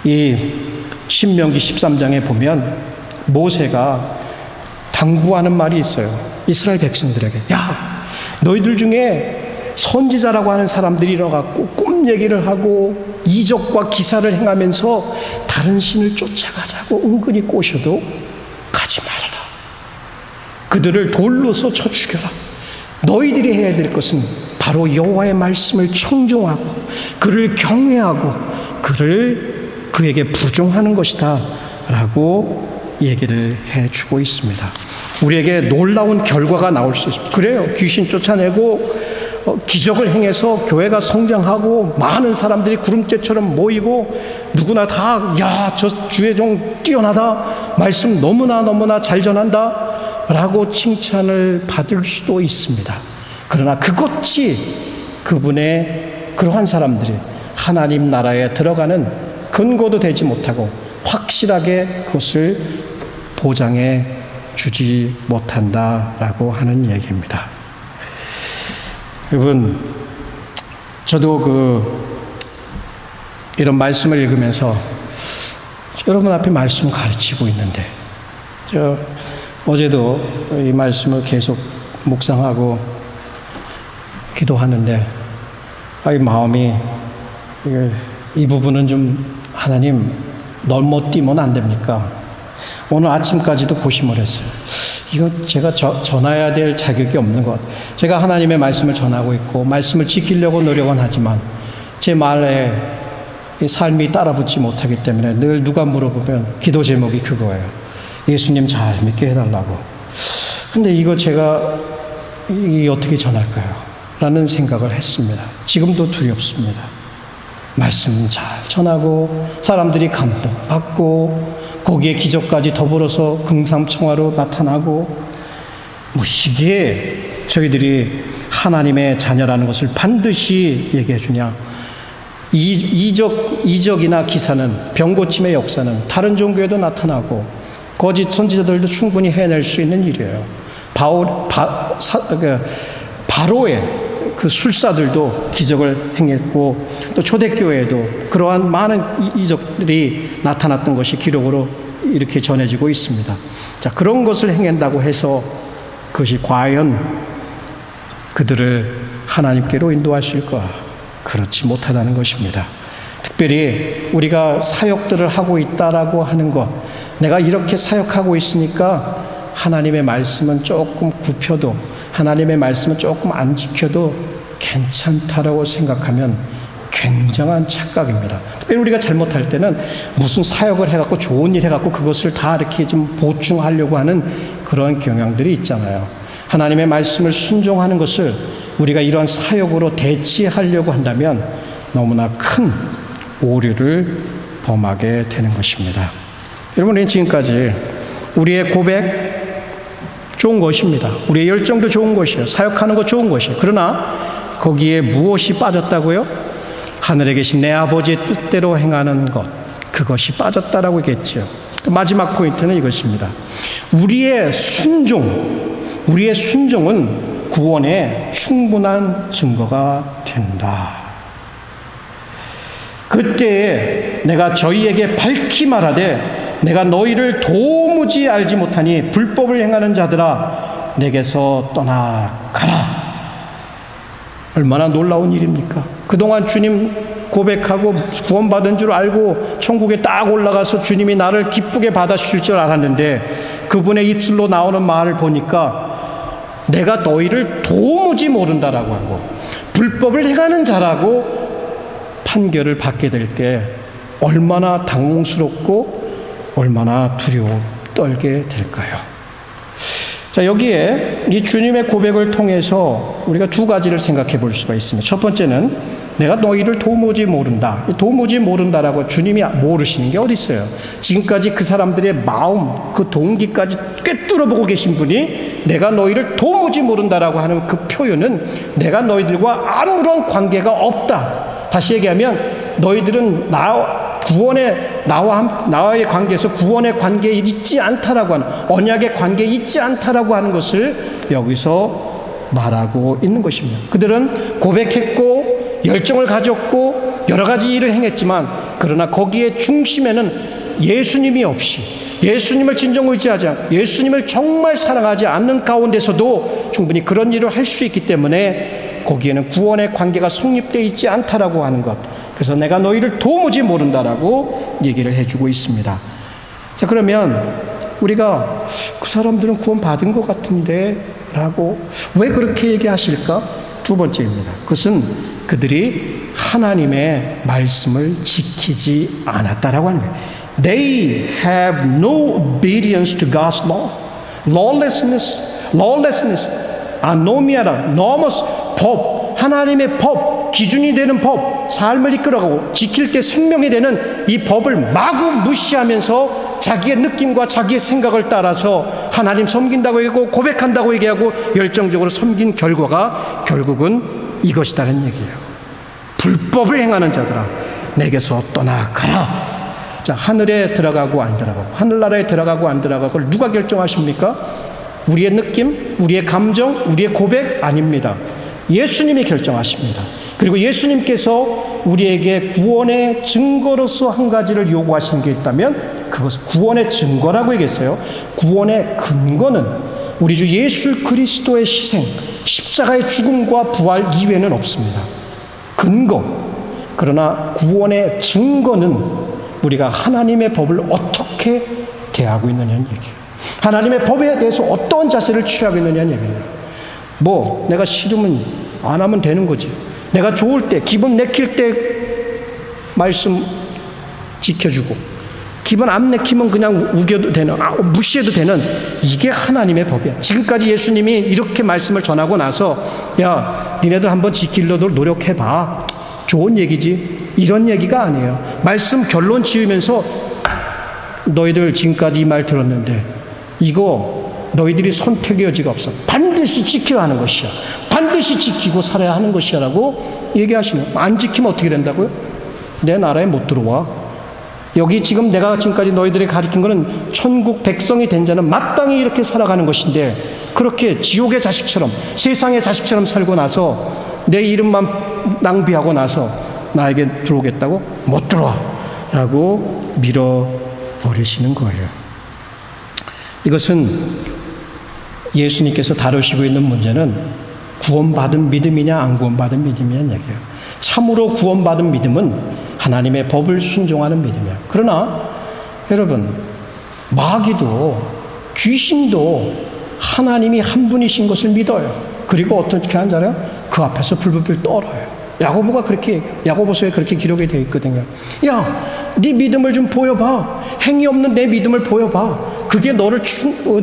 이 신명기 13장에 보면 모세가 당부하는 말이 있어요. 이스라엘 백성들에게, 야, 너희들 중에 선지자라고 하는 사람들이 일어나고 꿈 얘기를 하고 이적과 기사를 행하면서 다른 신을 쫓아가자고 은근히 꼬셔도 가지 말아라. 그들을 돌로서 쳐 죽여라. 너희들이 해야 될 것은 바로 여호와의 말씀을 청종하고 그를 경외하고 그에게 부종하는 것이다 라고 얘기를 해주고 있습니다. 우리에게 놀라운 결과가 나올 수 있습니다. 그래요. 귀신 쫓아내고 기적을 행해서 교회가 성장하고 많은 사람들이 구름대처럼 모이고 누구나 다, 야, 저 주의 종 뛰어나다, 말씀 너무나 잘 전한다 라고 칭찬을 받을 수도 있습니다. 그러나 그것이 그분의 그러한 사람들이 하나님 나라에 들어가는 근거도 되지 못하고 확실하게 그것을 보장해 주지 못한다라고 하는 얘기입니다. 여러분, 저도 이런 말씀을 읽으면서 여러분 앞에 말씀 가르치고 있는데, 어제도 이 말씀을 계속 묵상하고 기도하는데, 이 마음이, 이 부분은 좀 하나님 넘어뛰면 안 됩니까? 오늘 아침까지도 고심을 했어요. 이거 제가 전해야 될 자격이 없는 것. 제가 하나님의 말씀을 전하고 있고 말씀을 지키려고 노력은 하지만 제 말에 삶이 따라붙지 못하기 때문에 늘 누가 물어보면 기도 제목이 그거예요. 예수님 잘 믿게 해달라고. 근데 이거 제가 어떻게 전할까요? 라는 생각을 했습니다. 지금도 두렵습니다. 말씀 잘 전하고 사람들이 감동받고 거기에 기적까지 더불어서 금상첨화로 나타나고 이게 저희들이 하나님의 자녀라는 것을 반드시 얘기해 주냐. 이적이나 기사는 병고침의 역사는 다른 종교에도 나타나고 거짓 선지자들도 충분히 해낼 수 있는 일이에요. 바로의 그 술사들도 기적을 행했고 또 초대교회에도 그러한 많은 이적들이 나타났던 것이 기록으로 이렇게 전해지고 있습니다. 자, 그런 것을 행한다고 해서 그것이 과연 그들을 하나님께로 인도하실까? 그렇지 못하다는 것입니다. 특별히 우리가 사역들을 하고 있다라고 하는 것, 내가 이렇게 사역하고 있으니까 하나님의 말씀은 조금 굽혀도, 하나님의 말씀은 조금 안 지켜도 괜찮다라고 생각하면 굉장한 착각입니다. 특별히 우리가 잘못할 때는 무슨 사역을 해갖고 좋은 일 해갖고 그것을 다 이렇게 좀 보충하려고 하는 그런 경향들이 있잖아요. 하나님의 말씀을 순종하는 것을 우리가 이러한 사역으로 대치하려고 한다면 너무나 큰 오류를 범하게 되는 것입니다. 여러분, 우리는 지금까지 우리의 고백 좋은 것입니다. 우리의 열정도 좋은 것이에요. 사역하는 거 좋은 것이에요. 그러나 거기에 무엇이 빠졌다고요? 하늘에 계신 내 아버지의 뜻대로 행하는 것, 그것이 빠졌다라고 얘기했죠. 마지막 포인트는 이것입니다. 우리의 순종은 구원의 충분한 증거가 된다. 그때에 내가 저희에게 밝히 말하되 내가 너희를 도무지 알지 못하니 불법을 행하는 자들아 내게서 떠나가라. 얼마나 놀라운 일입니까? 그동안 주님 고백하고 구원받은 줄 알고 천국에 딱 올라가서 주님이 나를 기쁘게 받아주실 줄 알았는데 그분의 입술로 나오는 말을 보니까 내가 너희를 도무지 모른다라고 하고 불법을 행하는 자라고 판결을 받게 될 때 얼마나 당혹스럽고 얼마나 두려워 떨게 될까요? 자, 여기에 이 주님의 고백을 통해서 우리가 두 가지를 생각해 볼 수가 있습니다. 첫 번째는 내가 너희를 도무지 모른다. 도무지 모른다라고 주님이 모르시는 게 어디 있어요? 지금까지 그 사람들의 마음, 그 동기까지 꿰뚫어보고 계신 분이 내가 너희를 도무지 모른다라고 하는 그 표현은 내가 너희들과 아무런 관계가 없다. 다시 얘기하면 너희들은 나와의 관계에서 구원의 관계에 있지 않다라고 하는, 언약의 관계에 있지 않다라고 하는 것을 여기서 말하고 있는 것입니다. 그들은 고백했고 열정을 가졌고 여러 가지 일을 행했지만 그러나 거기에 중심에는 예수님이 없이, 예수님을 진정 의지하지 않고 예수님을 정말 사랑하지 않는 가운데서도 충분히 그런 일을 할 수 있기 때문에 거기에는 구원의 관계가 성립되어 있지 않다라고 하는 것, 그래서 내가 너희를 도무지 모른다라고 얘기를 해주고 있습니다. 자, 그러면 우리가 그 사람들은 구원 받은 것 같은데 라고 왜 그렇게 얘기하실까? 두 번째입니다. 그것은 그들이 하나님의 말씀을 지키지 않았다라고 하는 거예요. They have no obedience to God's law. Lawlessness, 아노미아라, 노머스, 법, 하나님의 법, 기준이 되는 법, 삶을 이끌어가고 지킬 때 생명이 되는 이 법을 마구 무시하면서 자기의 느낌과 자기의 생각을 따라서 하나님 섬긴다고 얘기하고 고백한다고 얘기하고 열정적으로 섬긴 결과가 결국은 이것이다는 얘기예요. 불법을 행하는 자들아 내게서 떠나가라. 자, 하늘에 들어가고 안 들어가고, 하늘나라에 들어가고 안 들어가고 그걸 누가 결정하십니까? 우리의 느낌, 우리의 감정, 우리의 고백 아닙니다. 예수님이 결정하십니다. 그리고 예수님께서 우리에게 구원의 증거로서 한 가지를 요구하신 게 있다면 그것은 구원의 증거라고 얘기했어요. 구원의 근거는 우리 주 예수 그리스도의 희생, 십자가의 죽음과 부활 이외에는 없습니다. 근거. 그러나 구원의 증거는 우리가 하나님의 법을 어떻게 대하고 있느냐는 얘기예요. 하나님의 법에 대해서 어떤 자세를 취하고 있느냐는 얘기예요. 내가 싫으면 안 하면 되는 거지. 내가 좋을 때, 기분 내킬 때 말씀 지켜주고, 기분 안 내키면 그냥 우겨도 되는, 무시해도 되는, 이게 하나님의 법이야. 지금까지 예수님이 이렇게 말씀을 전하고 나서 야, 니네들 한번 지키려고 노력해봐, 좋은 얘기지, 이런 얘기가 아니에요. 말씀 결론 지으면서 너희들 지금까지 이 말 들었는데 이거 너희들이 선택의 여지가 없어. 반드시 지켜야 하는 것이야. 반드시 지키고 살아야 하는 것이야 라고 얘기하시는. 안 지키면 어떻게 된다고요? 내 나라에 못 들어와. 여기 지금 내가 지금까지 너희들이 가르친 것은 천국 백성이 된 자는 마땅히 이렇게 살아가는 것인데, 그렇게 지옥의 자식처럼, 세상의 자식처럼 살고 나서 내 이름만 낭비하고 나서 나에게 들어오겠다고? 못 들어와 라고 밀어버리시는 거예요. 이것은 예수님께서 다루시고 있는 문제는 구원받은 믿음이냐 안 구원받은 믿음이냐는 얘기예요. 참으로 구원받은 믿음은 하나님의 법을 순종하는 믿음이에요. 그러나 여러분, 마귀도 귀신도 하나님이 한 분이신 것을 믿어요. 그리고 어떻게 하는 줄 알아요? 그 앞에서 불불불 떨어요. 야고보가 그렇게 얘기해요. 야고보서에 그렇게 기록이 되어 있거든요. 야, 네 믿음을 좀 보여봐. 행위 없는 내 믿음을 보여봐. 그게 너를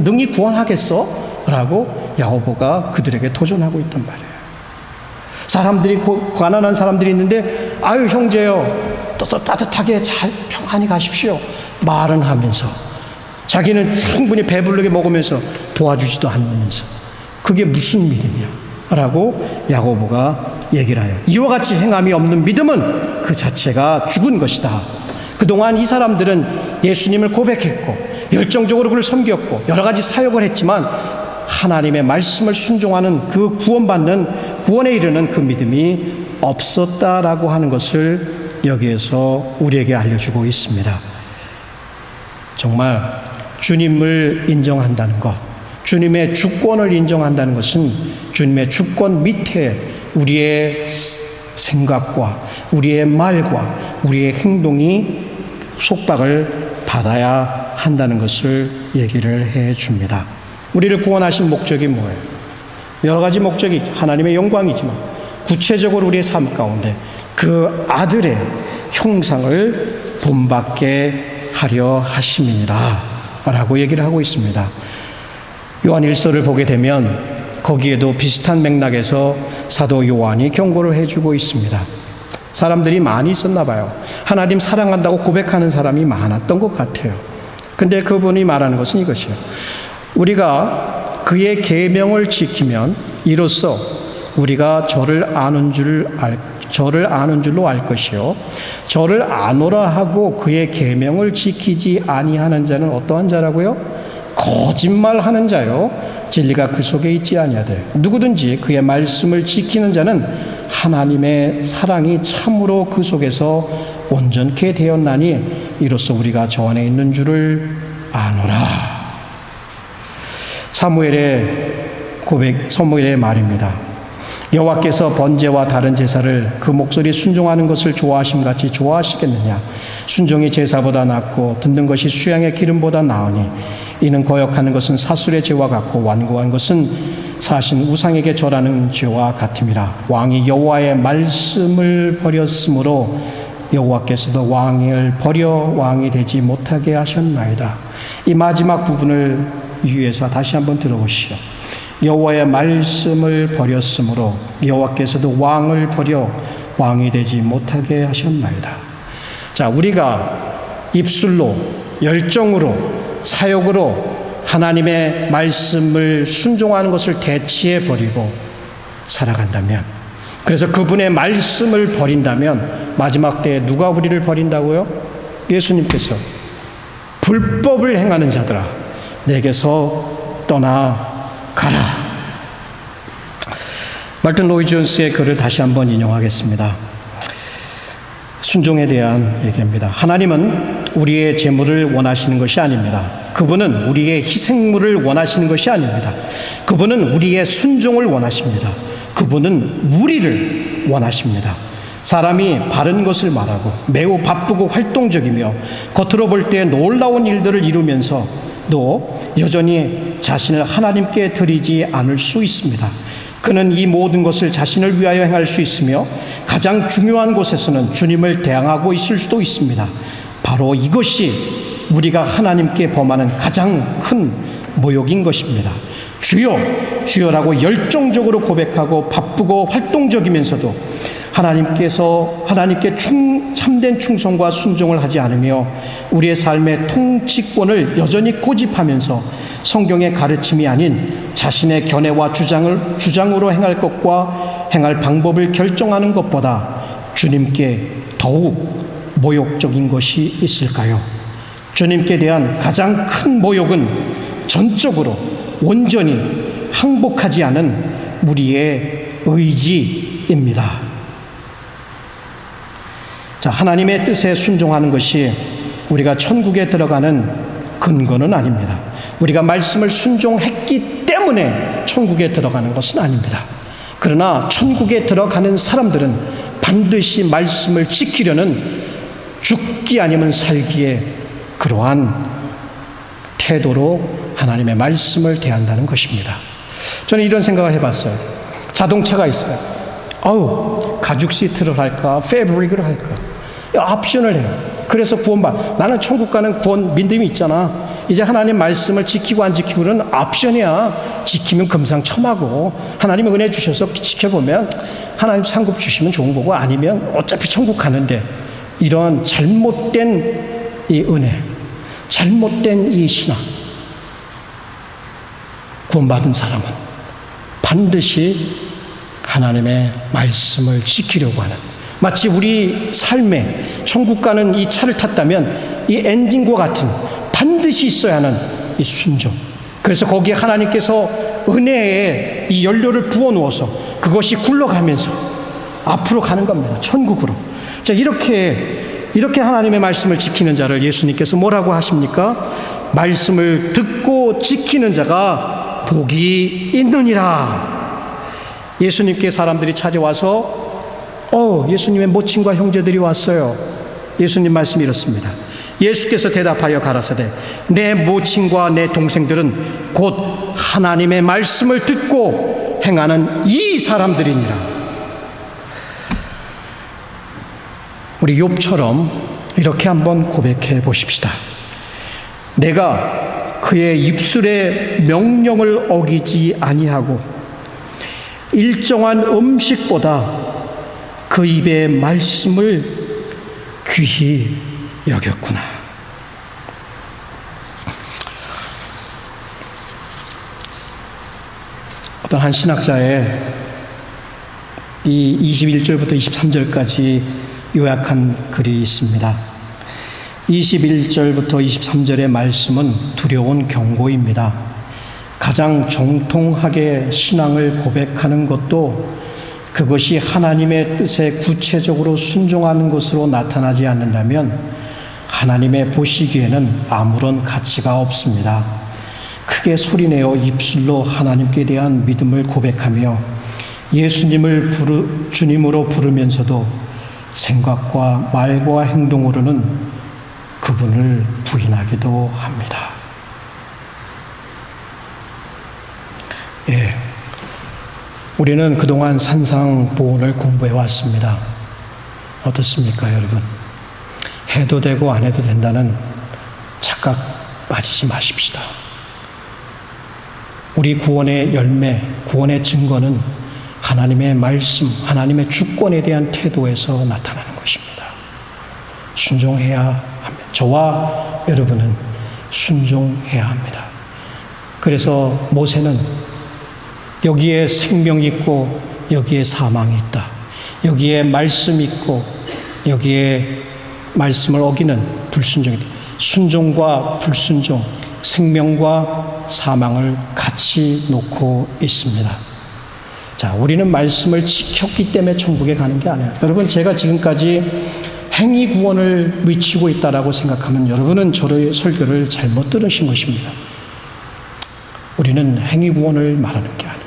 능히 구원하겠어? 라고 야고보가 그들에게 도전하고 있단 말이에요. 사람들이, 가난한 사람들이 있는데 아유 형제요, 또 따뜻하게 잘 평안히 가십시오 말은 하면서 자기는 충분히 배부르게 먹으면서 도와주지도 않으면서 그게 무슨 믿음이야? 라고 야고보가 얘기를 해요. 이와 같이 행함이 없는 믿음은 그 자체가 죽은 것이다. 그동안 이 사람들은 예수님을 고백했고 열정적으로 그를 섬겼고 여러 가지 사역을 했지만 하나님의 말씀을 순종하는 그 구원에 이르는 그 믿음이 없었다라고 하는 것을 여기에서 우리에게 알려주고 있습니다. 정말 주님을 인정한다는 것, 주님의 주권을 인정한다는 것은 주님의 주권 밑에 우리의 생각과 우리의 말과 우리의 행동이 속박을 받아야 한다는 것을 얘기를 해 줍니다. 우리를 구원하신 목적이 뭐예요? 여러 가지 목적이 하나님의 영광이지만 구체적으로 우리의 삶 가운데 그 아들의 형상을 본받게 하려 하심이니라 라고 얘기를 하고 있습니다. 요한 1서를 보게 되면 거기에도 비슷한 맥락에서 사도 요한이 경고를 해주고 있습니다. 사람들이 많이 있었나 봐요. 하나님 사랑한다고 고백하는 사람이 많았던 것 같아요. 근데 그분이 말하는 것은 이것이에요. 우리가 그의 계명을 지키면 이로써 우리가 저를 아는 줄로 알 것이요, 저를 아노라 하고 그의 계명을 지키지 아니하는 자는 어떠한 자라고요? 거짓말하는 자요, 진리가 그 속에 있지 아니하되 누구든지 그의 말씀을 지키는 자는 하나님의 사랑이 참으로 그 속에서 온전케 되었나니 이로써 우리가 저 안에 있는 줄을 아노라. 사무엘의 말입니다. 여호와께서 번제와 다른 제사를 그 목소리 순종하는 것을 좋아하심같이 좋아하시겠느냐? 순종이 제사보다 낫고 듣는 것이 수양의 기름보다 나으니 이는 거역하는 것은 사술의 죄와 같고 완고한 것은 사신 우상에게 절하는 죄와 같음이라. 왕이 여호와의 말씀을 버렸으므로 여호와께서도 왕을 버려 왕이 되지 못하게 하셨나이다. 이 마지막 부분을 위해서 다시 한번 들어보시오. 여호와의 말씀을 버렸으므로 여호와께서도 왕을 버려 왕이 되지 못하게 하셨나이다. 자, 우리가 입술로, 열정으로, 사역으로 하나님의 말씀을 순종하는 것을 대치해 버리고 살아간다면, 그래서 그분의 말씀을 버린다면 마지막 때에 누가 우리를 버린다고요? 예수님께서 불법을 행하는 자들아 내게서 떠나가라. 말튼 로이 존스의 글을 다시 한번 인용하겠습니다. 순종에 대한 얘기입니다. 하나님은 우리의 재물을 원하시는 것이 아닙니다. 그분은 우리의 희생물을 원하시는 것이 아닙니다. 그분은 우리의 순종을 원하십니다. 그분은 우리를 원하십니다. 사람이 바른 것을 말하고 매우 바쁘고 활동적이며 겉으로 볼 때 놀라운 일들을 이루면서도 여전히 자신을 하나님께 드리지 않을 수 있습니다. 그는 이 모든 것을 자신을 위하여 행할 수 있으며 가장 중요한 곳에서는 주님을 대항하고 있을 수도 있습니다. 바로 이것이 우리가 하나님께 범하는 가장 큰 모욕인 것입니다. 주여, 주여라고 열정적으로 고백하고 바쁘고 활동적이면서도 하나님께 참된 충성과 순종을 하지 않으며 우리의 삶의 통치권을 여전히 고집하면서 성경의 가르침이 아닌 자신의 견해와 주장으로 행할 것과 행할 방법을 결정하는 것보다 주님께 더욱 모욕적인 것이 있을까요? 주님께 대한 가장 큰 모욕은 전적으로 온전히 항복하지 않은 우리의 의지입니다. 자, 하나님의 뜻에 순종하는 것이 우리가 천국에 들어가는 근거는 아닙니다. 우리가 말씀을 순종했기 때문에 천국에 들어가는 것은 아닙니다. 그러나 천국에 들어가는 사람들은 반드시 말씀을 지키려는 죽기 아니면 살기의 그러한 태도로 하나님의 말씀을 대한다는 것입니다. 저는 이런 생각을 해봤어요. 자동차가 있어요. 가죽 시트를 할까, 패브릭을 할까, 옵션을 해요. 그래서 나는 천국 가는 구원 믿음이 있잖아. 이제 하나님 말씀을 지키고 안 지키고는 옵션이야. 지키면 금상첨화고, 하나님 은혜 주셔서 지켜보면 하나님 상급 주시면 좋은 거고, 아니면 어차피 천국 가는데, 이런 잘못된 이 은혜, 잘못된 이 신앙, 구원받은 사람은 반드시 하나님의 말씀을 지키려고 하는, 마치 우리 삶에 천국 가는 이 차를 탔다면 이 엔진과 같은 반드시 있어야 하는 이 순종. 그래서 거기에 하나님께서 은혜의 이 연료를 부어놓아서 그것이 굴러가면서 앞으로 가는 겁니다. 천국으로. 자, 이렇게 하나님의 말씀을 지키는 자를 예수님께서 뭐라고 하십니까? 말씀을 듣고 지키는 자가 복이 있느니라. 예수님께 사람들이 찾아와서 예수님의 모친과 형제들이 왔어요. 예수님 말씀이 이렇습니다. 예수께서 대답하여 가라사대 내 모친과 내 동생들은 곧 하나님의 말씀을 듣고 행하는 이 사람들이니라. 우리 욥처럼 이렇게 한번 고백해 보십시다. 내가 그의 입술의 명령을 어기지 아니하고 일정한 음식보다 그 입의 말씀을 귀히 여겼구나. 어떤 한 신학자의 이 21절부터 23절까지 요약한 글이 있습니다. 21절부터 23절의 말씀은 두려운 경고입니다. 가장 정통하게 신앙을 고백하는 것도 그것이 하나님의 뜻에 구체적으로 순종하는 것으로 나타나지 않는다면 하나님의 보시기에는 아무런 가치가 없습니다. 크게 소리내어 입술로 하나님께 대한 믿음을 고백하며 예수님을 주님으로 부르면서도 생각과 말과 행동으로는 그분을 부인하기도 합니다. 우리는 그동안 산상보훈을 공부해 왔습니다. 어떻습니까, 여러분? 해도 되고 안 해도 된다는 착각 빠지지 마십시다. 우리 구원의 열매, 구원의 증거는 하나님의 말씀, 하나님의 주권에 대한 태도에서 나타나는 것입니다. 순종해야 합니다. 저와 여러분은 순종해야 합니다. 그래서 모세는 여기에 생명이 있고 여기에 사망이 있다. 여기에 말씀이 있고 여기에 말씀을 어기는 불순종이 있다. 순종과 불순종, 생명과 사망을 같이 놓고 있습니다. 자, 우리는 말씀을 지켰기 때문에 천국에 가는 게 아니에요. 여러분, 제가 지금까지 행위 구원을 외치고 있다라고 생각하면 여러분은 저의 설교를 잘못 들으신 것입니다. 우리는 행위 구원을 말하는 게 아닙니다.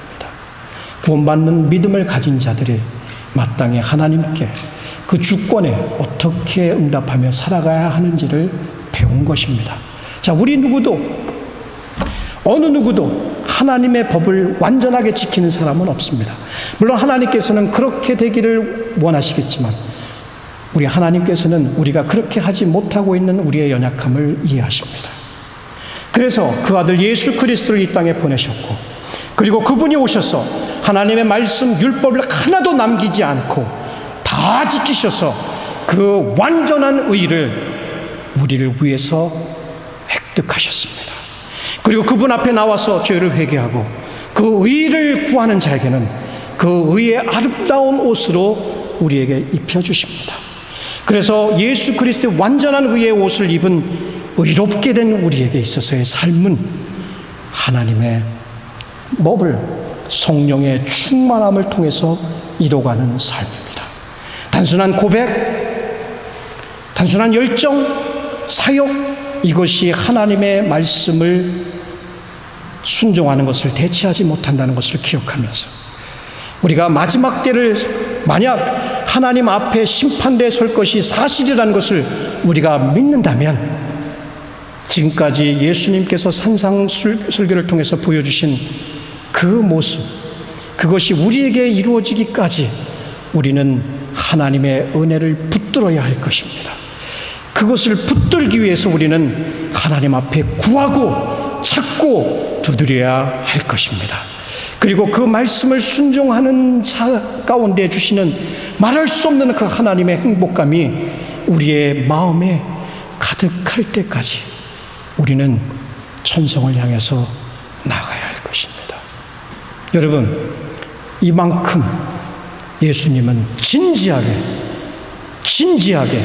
구원받는 믿음을 가진 자들이 마땅히 하나님께 그 주권에 어떻게 응답하며 살아가야 하는지를 배운 것입니다. 자, 우리 누구도, 어느 누구도 하나님의 법을 완전하게 지키는 사람은 없습니다. 물론 하나님께서는 그렇게 되기를 원하시겠지만 우리 하나님께서는 우리가 그렇게 하지 못하고 있는 우리의 연약함을 이해하십니다. 그래서 그 아들 예수 그리스도를 이 땅에 보내셨고, 그리고 그분이 오셔서 하나님의 말씀 율법을 하나도 남기지 않고 다 지키셔서 그 완전한 의를 우리를 위해서 획득하셨습니다. 그리고 그분 앞에 나와서 죄를 회개하고 그 의를 구하는 자에게는 그 의의 아름다운 옷으로 우리에게 입혀주십니다. 그래서 예수 그리스도의 완전한 의의 옷을 입은 의롭게 된 우리에게 있어서의 삶은 하나님의 법을, 성령의 충만함을 통해서 이뤄가는 삶입니다. 단순한 고백, 단순한 열정, 사역, 이것이 하나님의 말씀을 순종하는 것을 대체하지 못한다는 것을 기억하면서, 우리가 마지막 때를 만약 하나님 앞에 심판대에 설 것이 사실이라는 것을 우리가 믿는다면, 지금까지 예수님께서 산상설교를 통해서 보여주신 그 모습, 그것이 우리에게 이루어지기까지 우리는 하나님의 은혜를 붙들어야 할 것입니다. 그것을 붙들기 위해서 우리는 하나님 앞에 구하고 찾고 두드려야 할 것입니다. 그리고 그 말씀을 순종하는 자 가운데 주시는 말할 수 없는 그 하나님의 행복감이 우리의 마음에 가득할 때까지 우리는 천성을 향해서 나가야 할 것입니다. 여러분, 이만큼 예수님은 진지하게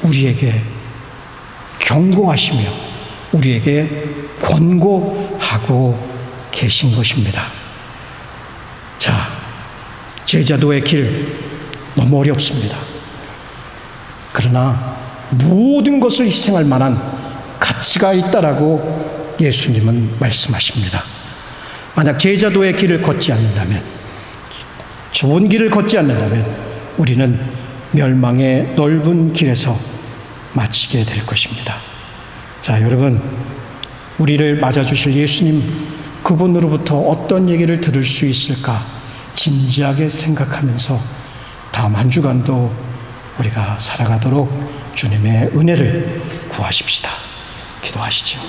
우리에게 경고하시며 우리에게 권고하고 계신 것입니다. 자, 제자도의 길 너무 어렵습니다. 그러나 모든 것을 희생할 만한 가치가 있다라고 예수님은 말씀하십니다. 만약 제자도의 길을 걷지 않는다면, 좋은 길을 걷지 않는다면 우리는 멸망의 넓은 길에서 마치게 될 것입니다. 자, 여러분, 우리를 맞아주실 예수님, 그분으로부터 어떤 얘기를 들을 수 있을까 진지하게 생각하면서 다음 한 주간도 우리가 살아가도록 주님의 은혜를 구하십시다. 기도하시죠.